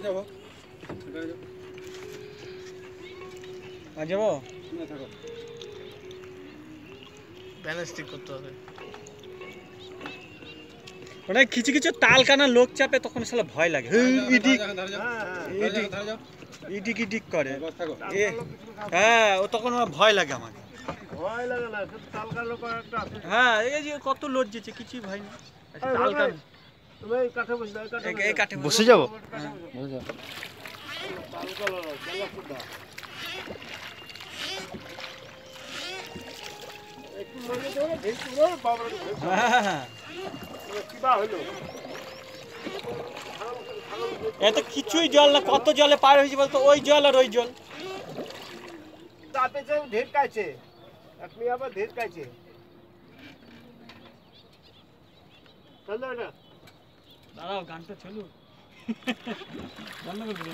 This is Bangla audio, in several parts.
যাবো ব্যালেন্স ঠিক করতে হবে। মানে কিছু কিছু তাল কানা লোক চাপে তখন শালা ভয় লাগে। ইডিক ইডিক করে। হ্যাঁ, ও তখন আমার ভয় লাগে আমাকে। ভয় লাগে না, তাল কানা লোক একটা আছে। হ্যাঁ, এই যে কত লোক যেছে কিছুই ভয় নেই। তাল কানা তুমি এই কাঠে বসে যাও, এই কাঠে বসে যাবো। তাল কানা না, জেলা ফুটা। একটু মনে দেবে ঢেক পুরো বাবার হ্যাঁ, কিবা হলো। এত কিছুই জল না, কত জলে পার হয়েছে বলতো, ওই জল আর ওই জল। তাতে যে ঢের কাইছে, আপনি আবার ঢের কাইছে। চলো না, দাঁড়াও, গানটা চলুক। বন্ধ করে দিল।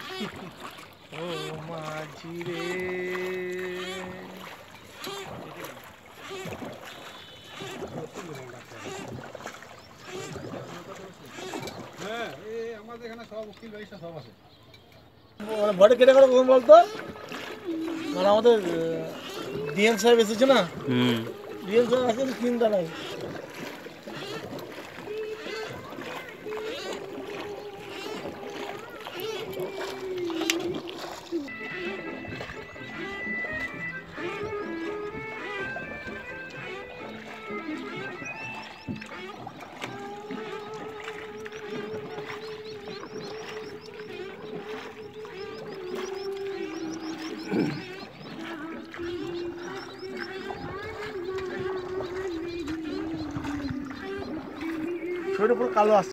ও মাঝি রে, হ্যাঁ, আমাদের এখানে সব উকিল ব্যবস্থা সব আছে। মানে ভোটে কেটে করে কখন বলতো, মানে আমাদের ডিএম সাহেব এসেছে না, ডিএম সাহেব আসলে চিন্তা নাই। শরীর পুরো কালো আসছে।